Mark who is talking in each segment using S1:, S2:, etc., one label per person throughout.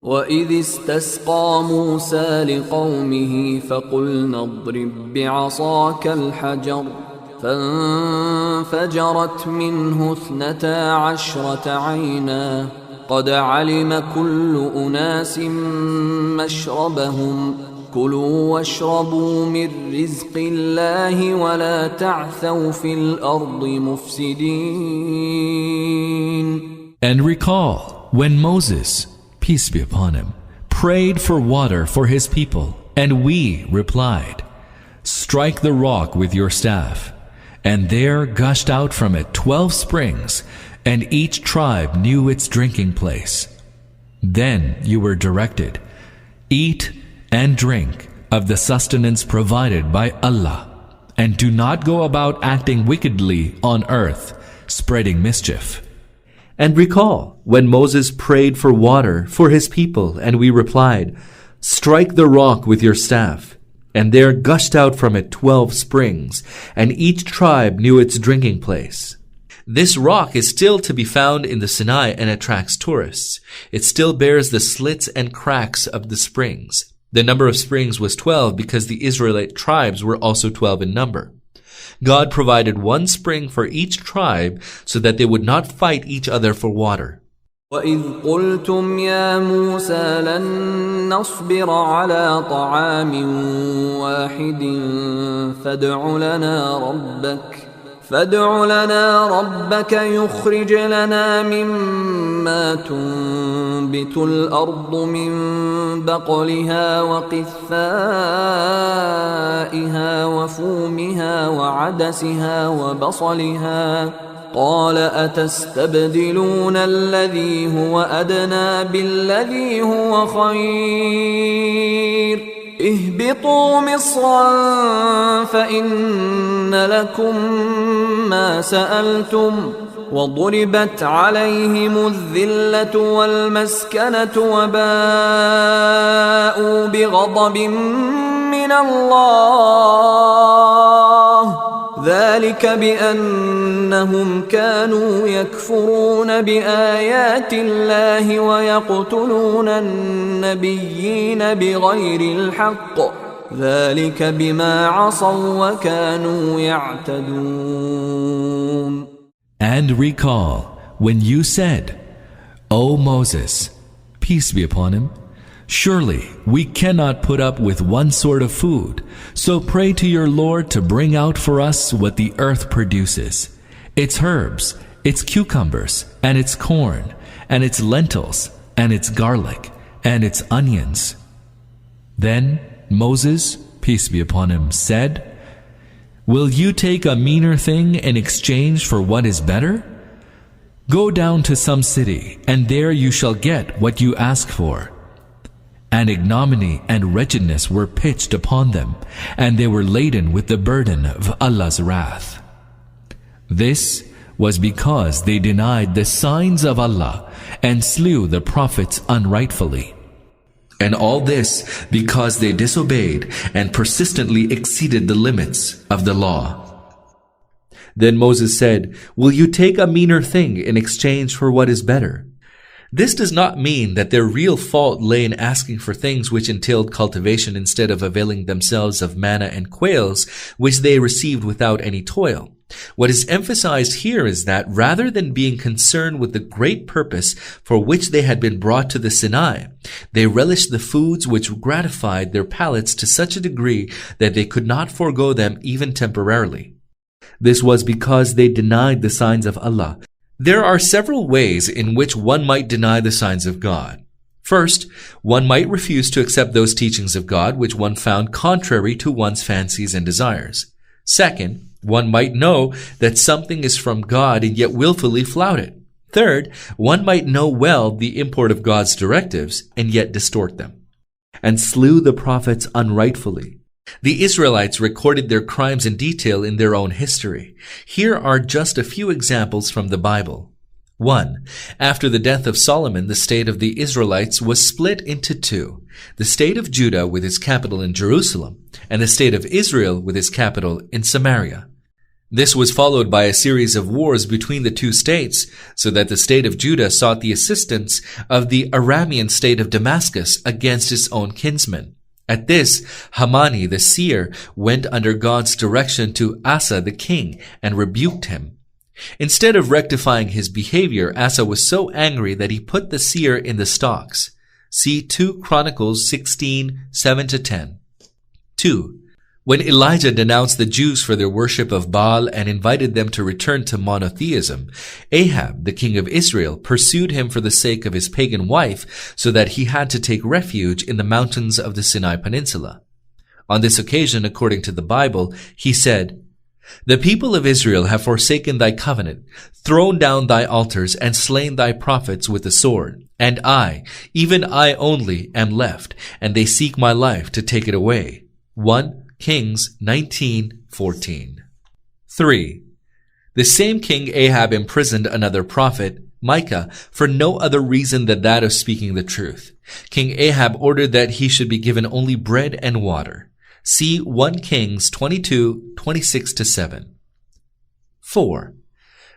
S1: وَإِذِ اسْتَسْقَى مُوسَى لِقَوْمِهِ فَقُلْنَا اضْرِب بِّعَصَاكَ الْحَجَرَ فَانفَجَرَتْ مِنْهُ 12 عَيْنًا قَدْ عَلِمَ كُلُّ أُنَاسٍ مَّشْرَبَهُمْ كُلُوا وَاشْرَبُوا مِن رِّزْقِ اللَّهِ وَلَا تَعْثَوْا فِي الْأَرْضِ مُفْسِدِينَ.
S2: And recall when Moses, peace be upon him, prayed for water for his people, and we replied, "Strike the rock with your staff." And there gushed out from it 12 springs, and each tribe knew its drinking place. Then you were directed, "Eat and drink of the sustenance provided by Allah, and do not go about acting wickedly on earth, spreading mischief."
S3: And recall when Moses prayed for water for his people, and we replied, "Strike the rock with your staff." And there gushed out from it 12 springs, and each tribe knew its drinking place. This rock is still to be found in the Sinai and attracts tourists. It still bears the slits and cracks of the springs. The number of springs was 12 because the Israelite tribes were also 12 in number. God provided one spring for each tribe so that they would not fight each other for water.
S1: وَإِذْ قُلْتُمْ يَا مُوسَى لَن نَّصْبِرَ عَلَىٰ طَعَامٍ وَاحِدٍ فادع لنا ربك يخرج لنا مما تنبت الأرض من بقلها وقثائها وفومها وعدسها وبصلها قال أتستبدلون الذي هو أدنى بالذي هو خير اهبطوا مصرا فإن لكم ما سألتم وضربت عليهم الذلة والمسكنة وباءوا بغضب من الله ذلك بأنهم كانوا يكفرون بآيات الله ويقتلون النبيين بغير الحق ذلك بما عصوا وكانوا يعتدون.
S2: And recall when you said, "O Moses, peace be upon him, surely we cannot put up with one sort of food, so pray to your Lord to bring out for us what the earth produces, its herbs, its cucumbers, and its corn, and its lentils, and its garlic, and its onions." Then Moses, peace be upon him, said, "Will you take a meaner thing in exchange for what is better? Go down to some city, and there you shall get what you ask for." And ignominy and wretchedness were pitched upon them, and they were laden with the burden of Allah's wrath. This was because they denied the signs of Allah and slew the prophets unrightfully. And all this because they disobeyed and persistently exceeded the limits of the law.
S3: Then Moses said, "Will you take a meaner thing in exchange for what is better?" This does not mean that their real fault lay in asking for things which entailed cultivation instead of availing themselves of manna and quails, which they received without any toil. What is emphasized here is that rather than being concerned with the great purpose for which they had been brought to the Sinai, they relished the foods which gratified their palates to such a degree that they could not forego them even temporarily. This was because they denied the signs of Allah. There are several ways in which one might deny the signs of God. First, one might refuse to accept those teachings of God which one found contrary to one's fancies and desires. Second, one might know that something is from God and yet willfully flout it. Third, one might know well the import of God's directives and yet distort them. And slew the prophets unrightfully. The Israelites recorded their crimes in detail in their own history. Here are just a few examples from the Bible. 1. After the death of Solomon, the state of the Israelites was split into two: the state of Judah with its capital in Jerusalem, and the state of Israel with its capital in Samaria. This was followed by a series of wars between the two states, so that the state of Judah sought the assistance of the Aramean state of Damascus against its own kinsmen. At this, Hamani the seer went under God's direction to Asa the king and rebuked him. Instead of rectifying his behavior, Asa was so angry that he put the seer in the stocks. See 2 Chronicles 16, 7-10. 2. When Elijah denounced the Jews for their worship of Baal and invited them to return to monotheism, Ahab, the king of Israel, pursued him for the sake of his pagan wife, so that he had to take refuge in the mountains of the Sinai Peninsula. On this occasion, according to the Bible, he said, "The people of Israel have forsaken thy covenant, thrown down thy altars, and slain thy prophets with the sword. And I, even I only, am left, and they seek my life to take it away." 1 Kings 19:14. 3. The same king Ahab imprisoned another prophet, Micah, for no other reason than that of speaking the truth. King Ahab ordered that he should be given only bread and water. See 1 Kings 22, 26-7. 4.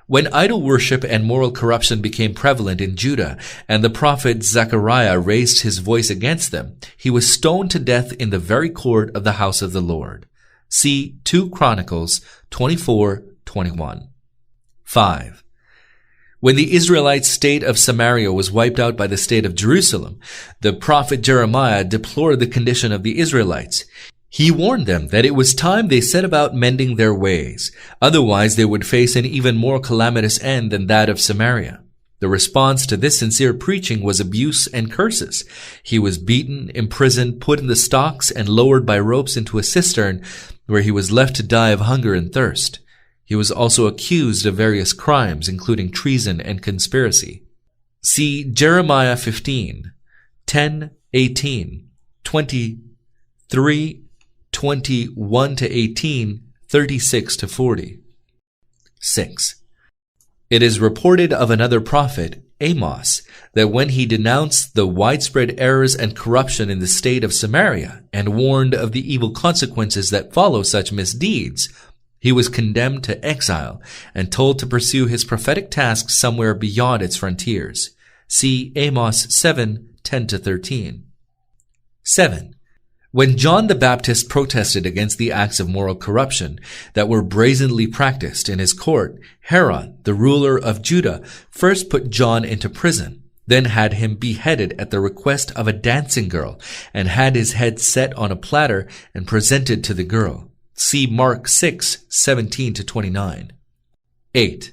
S3: When idol worship and moral corruption became prevalent in Judah, and the prophet Zechariah raised his voice against them, he was stoned to death in the very court of the house of the Lord. See 2 Chronicles 24:21. 5. When the Israelite state of Samaria was wiped out by the state of Jerusalem, the prophet Jeremiah deplored the condition of the Israelites. He warned them that it was time they set about mending their ways. Otherwise, they would face an even more calamitous end than that of Samaria. The response to this sincere preaching was abuse and curses. He was beaten, imprisoned, put in the stocks, and lowered by ropes into a cistern, where he was left to die of hunger and thirst. He was also accused of various crimes, including treason and conspiracy. See Jeremiah 15, 10, 18, 23, 21-18, 36-40. 6. It is reported of another prophet, Amos, that when he denounced the widespread errors and corruption in the state of Samaria and warned of the evil consequences that follow such misdeeds, he was condemned to exile and told to pursue his prophetic task somewhere beyond its frontiers. See Amos 7, 10-13. 7. When John the Baptist protested against the acts of moral corruption that were brazenly practiced in his court, Herod, the ruler of Judah, first put John into prison, then had him beheaded at the request of a dancing girl, and had his head set on a platter and presented to the girl. See Mark 6, 17-29. 8.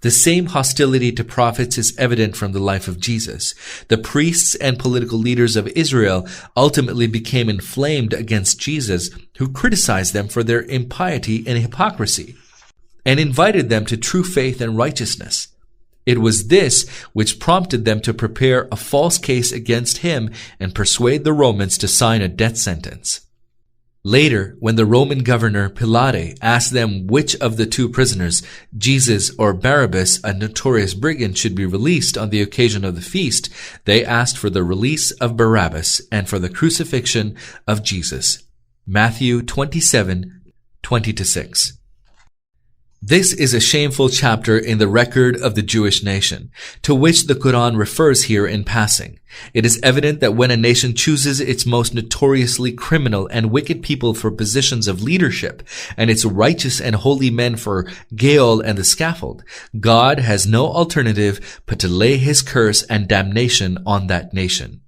S3: The same hostility to prophets is evident from the life of Jesus. The priests and political leaders of Israel ultimately became inflamed against Jesus, who criticized them for their impiety and hypocrisy, and invited them to true faith and righteousness. It was this which prompted them to prepare a false case against him and persuade the Romans to sign a death sentence. Later, when the Roman governor Pilate asked them which of the two prisoners, Jesus or Barabbas, a notorious brigand, should be released on the occasion of the feast, they asked for the release of Barabbas and for the crucifixion of Jesus. Matthew 27, 20-6. This is a shameful chapter in the record of the Jewish nation, to which the Quran refers here in passing. It is evident that when a nation chooses its most notoriously criminal and wicked people for positions of leadership, and its righteous and holy men for Geol and the scaffold, God has no alternative but to lay his curse and damnation on that nation.